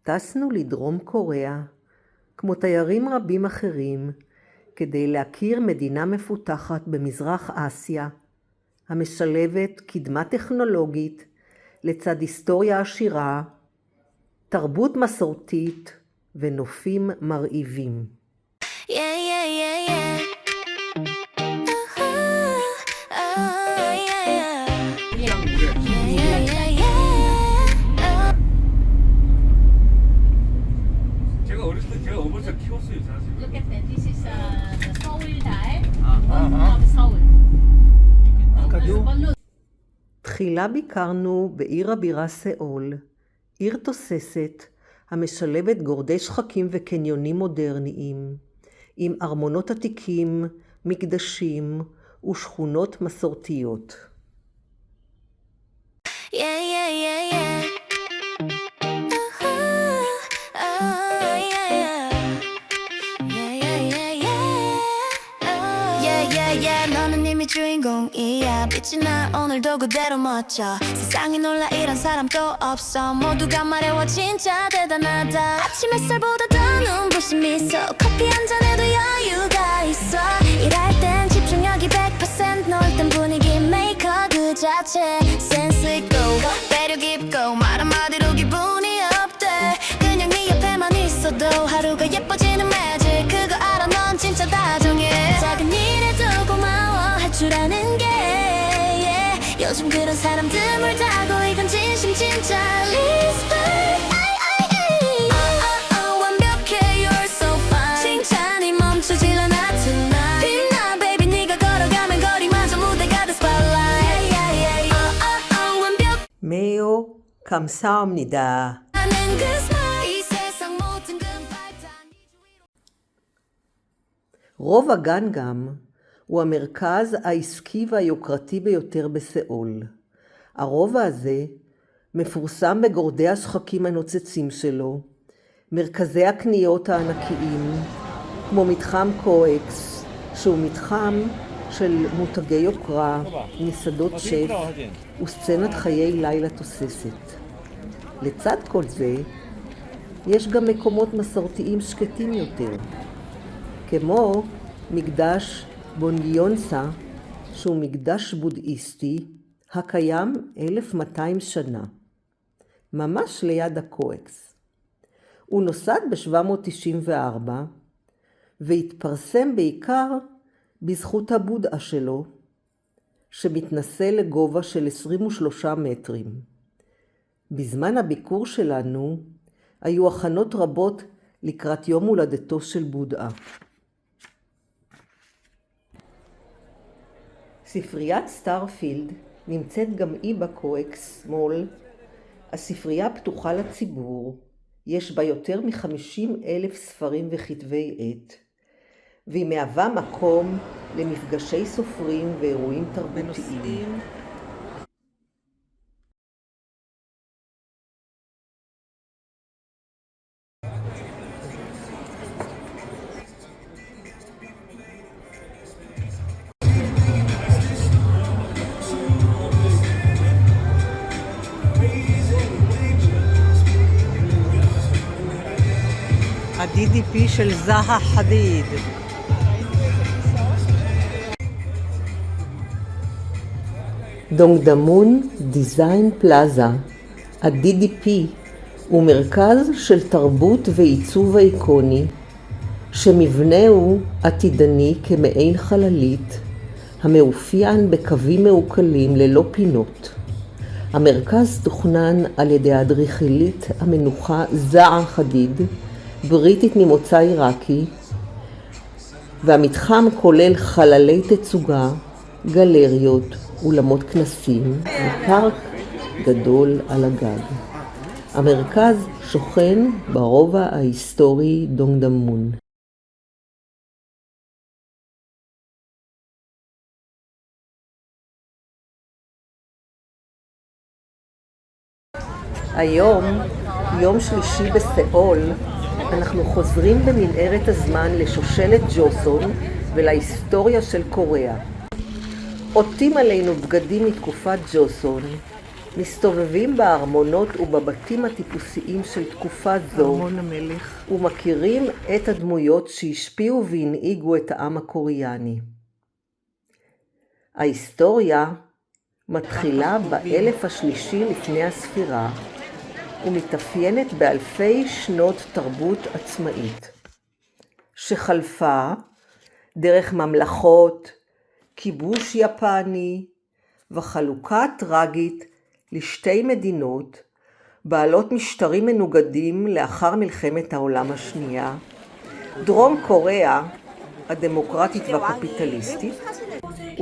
טסנו לדרום קוריאה, כמו תיירים רבים אחרים, כדי להכיר מדינה מפותחת במזרח אסיה, המשלבת קדמה טכנולוגית לצד היסטוריה עשירה, תרבות מסורתית ונופים מרהיבים. Look at that. This is the Seoul Dive of Seoul. תחילה ביקרנו בעיר הבירה סאול, עיר תוססת המשלבת גורדי שחקים וקניונים מודרניים, עם ארמונות עתיקים, מקדשים ושכונות מסורתיות. 너는 이미 주인공이야 빛이 나 오늘도 그대로 멋져 세상에 놀라 이런 사람 또 없어 모두가 말해와 진짜 대단하다 아침 햇살보다 더 눈부신 미소 커피 한 잔에도 여유가 있어 일할 땐 집중력이 100% 놀 땐 분위기 메이커 그 자체 센스 있고 배려 깊고 말 한마디로 기분이 업돼 그냥 네 옆에만 있어도 하루가 예뻐지는 매직 그거 알아 넌 진짜 다정해 작은 일에도 고마워할 줄 아는 게 요즘 그런 사람 드물다고 이건 진심 진짜 Respect 완벽해 you're so fine 칭찬이 멈추질 않아 tonight 빛나 baby 네가 걸어가면 거리마저 무대가 돼 spotlight 완벽 메요 감사합니다. 나는 그 smile 이 세상 모든 금발 다 רובע גנגם הוא המרכז העסקי והיוקרתי ביותר בסאול. הרובע הזה מפורסם בגורדי השחקים הנוצצים שלו, מרכזי הקניות הענקיים, כמו מתחם קואקס, שהוא מתחם של מותגי יוקרה, מסעדות שף וסצנת חיי לילה תוססת. לצד כל זה, יש גם מקומות מסורתיים שקטים יותר, כמו מקדש בונגיונסה, שהוא מקדש בודהיסטי, הקיים 1200 שנה, ממש ליד הקואקס. הוא נוסד ב-794, והתפרסם בעיקר בזכות הבודהה שלו, שמתנסה לגובה של 23 מטרים. בזמן הביקור שלנו, היו הכנות רבות לקראת יום הולדתו של בודהה. ספריית סטארפילד נמצאת גם היא בקואקס מול. הספרייה פתוחה לציבור, יש בה יותר מ-50,000 ספרים וכתבי עת, והיא מהווה מקום למפגשי סופרים ואירועים תרבותיים. ה-DDP של זהה חדיד. דונגדמון דיזיין פלאזה, ה-DDP, הוא מרכז של תרבות ועיצוב איקוני, שמבנהו עתידני כמעין חללית, המאופיין בקווים מעוקלים ללא פינות. המרכז תוכנן על ידי האדריכלית המנוחה זהה חדיד, בריטית ממוצא עיראקי, והמתחם כולל חללי תצוגה, גלריות, אולמות כנסים ופארק גדול על הגג. המרכז שוכן ברובע ההיסטורי דונגדמון. היום, יום שלישי בסאול, אנחנו חוזרים במנהרת הזמן לשושלת ג'וסון ולהיסטוריה של קוריאה. עוטים עלינו בגדים מתקופת ג'וסון, מסתובבים בארמונות ובבתים הטיפוסיים של תקופה זו, ארמון המלך, ומכירים את הדמויות שהשפיעו והנהיגו את העם הקוריאני. ההיסטוריה מתחילה באלף השלישי לפני הספירה, ומתאפיינת באלפי שנות תרבות עצמאית, שחלפה דרך ממלכות, כיבוש יפני וחלוקה טרגית לשתי מדינות בעלות משטרים מנוגדים לאחר מלחמת העולם השנייה, דרום קוריאה הדמוקרטית והקפיטליסטית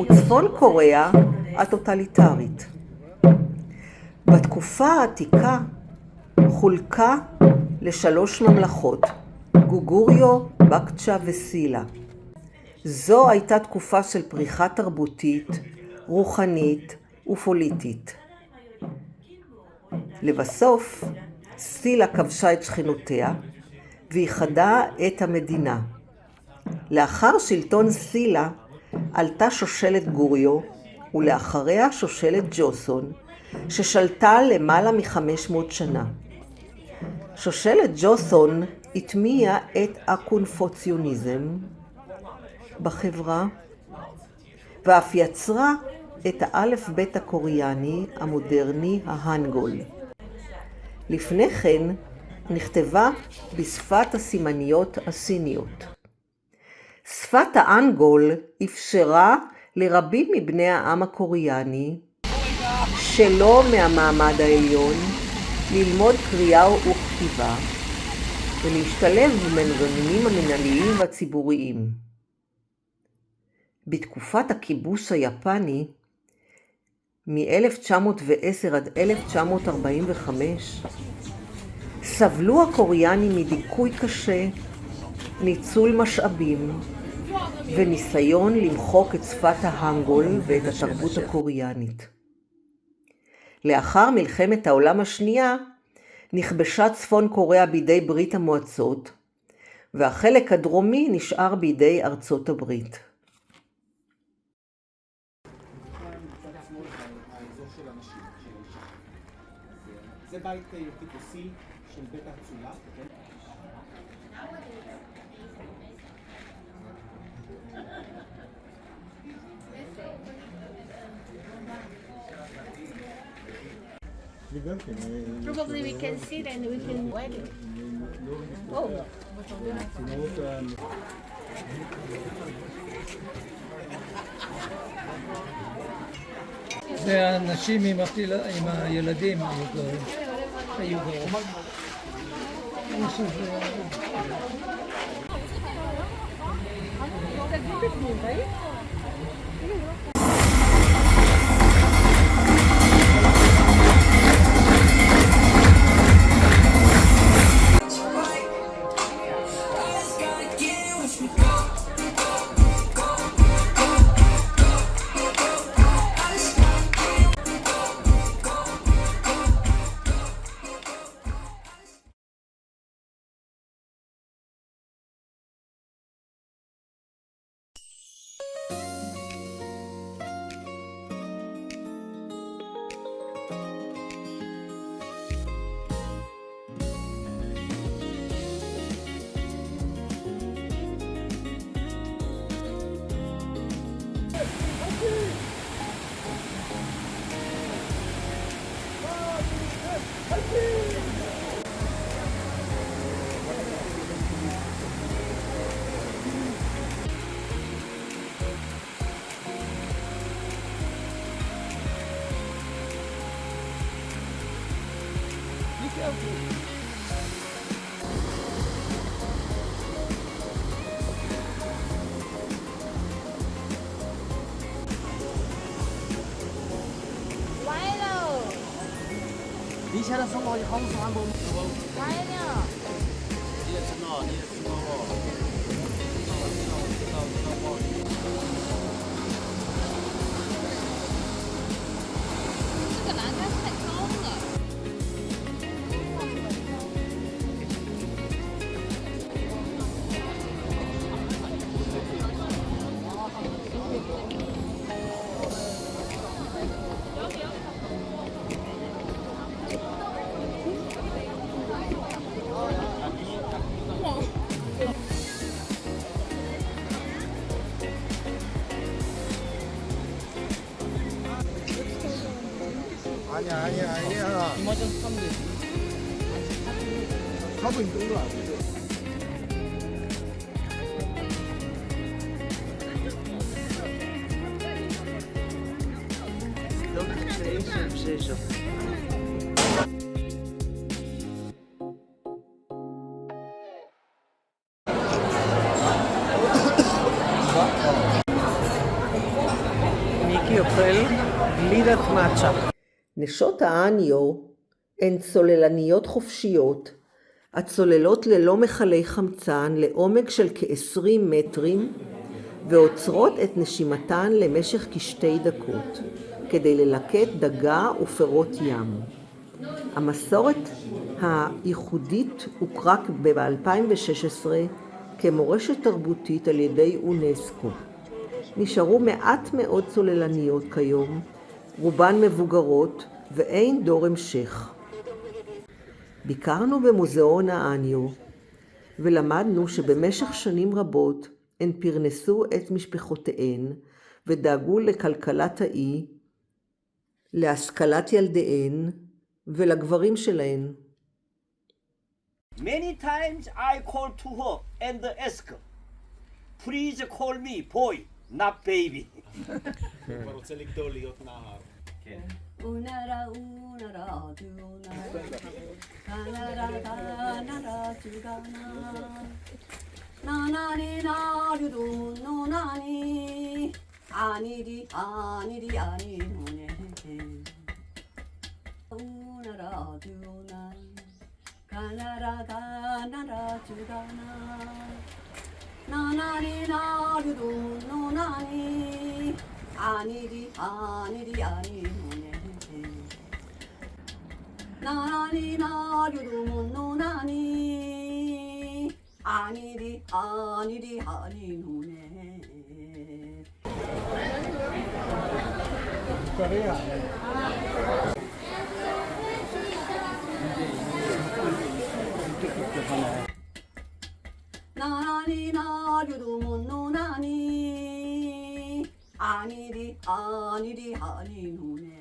וצפון קוריאה הטוטליטרית. בתקופה העתיקה חולקה לשלוש ממלכות, גוגוריו, בקצ'ה וסילה. זו הייתה תקופה של פריחה תרבותית, רוחנית ופוליטית. לבסוף, סילה כבשה את שכנותיה ואיחדה את המדינה. לאחר שלטון סילה עלתה שושלת גוריו ולאחריה שושלת ג'וסון, ששלטה למעלה מ-500 שנה. שושלת ג'וסון הטמיעה את הקונפוציוניזם בחברה, ואף יצרה את האלף בית הקוריאני המודרני ההנגול. לפני כן נכתבה בשפת הסימניות הסיניות. שפת ההנגול אפשרה לרבים מבני העם הקוריאני שלא מהמעמד העליון ללמוד קריאה וכתיבה ולהשתלב במנגנונים המנהליים והציבוריים. בתקופת הכיבוש היפני מ-1910 עד 1945 סבלו הקוריאנים מדיכוי קשה, ניצול משאבים וניסיון למחוק את שפת ההנגול ואת התרבות הקוריאנית. לאחר מלחמת העולם השנייה נכבשה צפון קוריאה בידי ברית המועצות, והחלק הדרומי נשאר בידי ארצות הברית. זה בית טיפוסי של בית האצולה. Probably we can sit and we can wait. Oh. זה האנשים עם הילדים היו גרים. 아니야. 이마전 사면 되지. 사도 이쪽으로 안 돼. מיקי אוכל גלידת מאצ'ה. נשות האניו הן צוללניות חופשיות, הצוללות ללא מכלי חמצן לעומק של כ-20 מטרים, ועוצרות את נשימתן למשך כשתי דקות, כדי ללקט דגה ופירות ים. המסורת הייחודית הוכרה ב-2016 כמורשת תרבותית על ידי אונסקו. נשארו מעט מאוד צוללניות כיום, רובן מבוגרות ואין דור המשך. ביקרנו במוזיאון האניו ולמדנו שבמשך שנים רבות הן פרנסו את משפחותיהן ודאגו לכלכלת האי, להשכלת ילדיהן ולגברים שלהן. Many times I call to her and ask, please call me boy, not baby. כבר רוצה לגדול להיות נער. כן. 우나라 우나라 두나라 가나라 가나라 주가나 나나리 나류도 노나니 아니리 아니리 아니노네 우나라 두나 가나라 가나라 주가나 나나리 나류도 노나니 아니리 아니리 아니노네 나니 나류도 못 노나니 아니리 아니리 아니노네 나니 나류도 못 노나니 아니리 아니리 아니노네.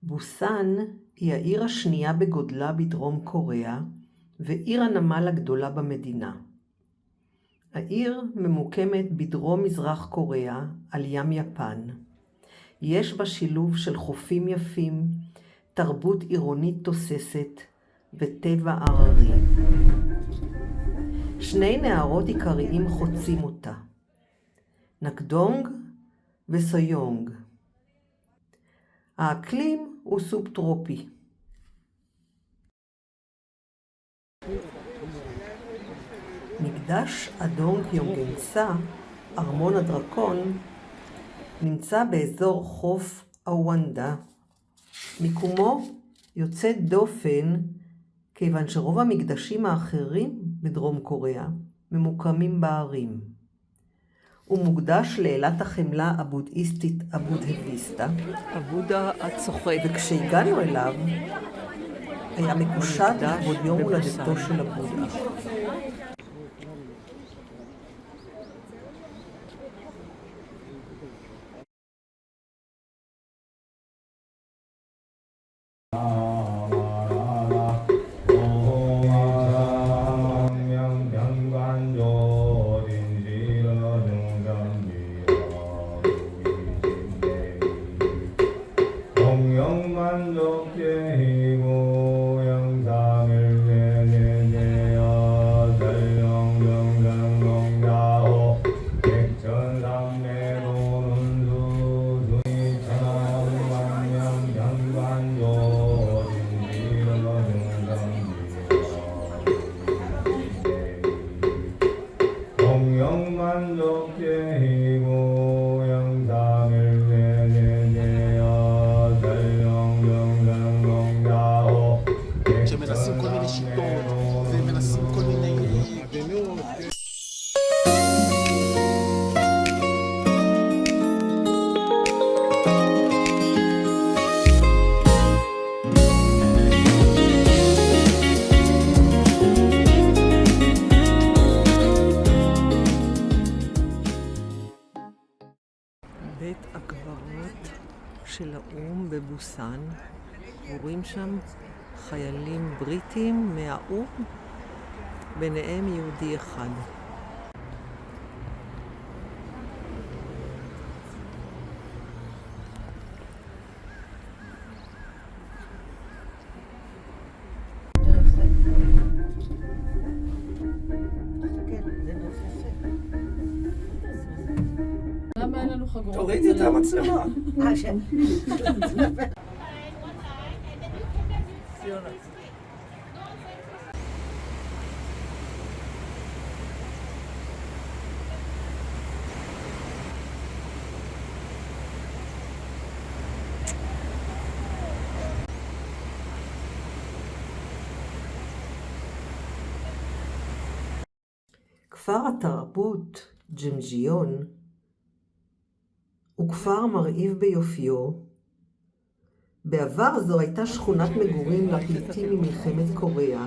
בוסן היא העיר השנייה בגודלה בדרום קוריאה ועיר הנמל הגדולה במדינה. העיר ממוקמת בדרום מזרח קוריאה על ים יפן. יש בה שילוב של חופים יפים, תרבות עירונית תוססת וטבע הררי. שני נהרות עיקריים חוצים אותה, נקדונג וסויונג. האקלים הוא סובטרופי. מקדש אדונג יונגנסה, ארמון הדרקון, נמצא באזור חוף אוונדה. מיקומו יוצא דופן כיוון שרוב המקדשים האחרים בדרום קוריאה ממוקמים בערים. הוא מוקדש לאלת החמלה הבודהיסטית הבודהיסטה, הבודה הצוחק, וכשהגענו אליו היה מקושט לכבוד יום הולדתו של הבודה. 영만족계희고 영상을 내내내야 달영영장롱 בבוסן. רואים שם חיילים בריטים מהאו"ם, ביניהם יהודי אחד. למה אין לנו חגורות? תורידי את המצלמה. כפר התרבות ג'נג'יון הוא כפר מרהיב ביופיו. בעבר זו הייתה שכונת מגורים לפליטים ממלחמת קוריאה.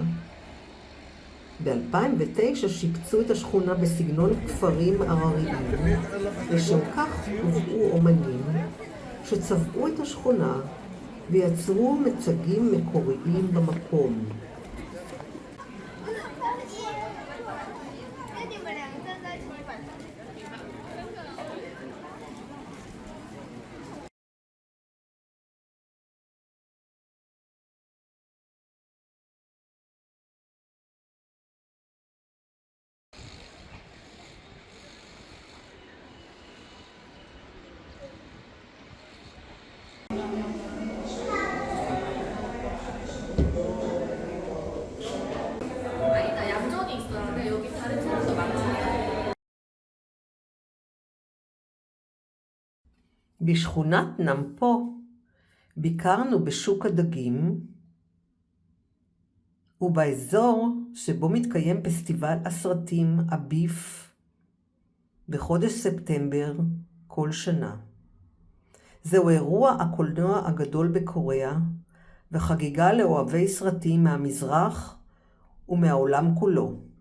ב-2009 שיפצו את השכונה בסגנון כפרים ערריים. לשם כך הובאו אומנים שצבעו את השכונה ויצרו מצגים מקוריים במקום. 아니다, 얌전히 있었는데 여기 다른 사람도 많지. בשכונת נמפו ביקרנו בשוק הדגים ובאזור שבו מתקיים פסטיבל הסרטים הביף בחודש ספטמבר כל שנה. זהו אירוע הקולנוע הגדול בקוריאה וחגיגה לאוהבי סרטים מהמזרח ומהעולם כולו.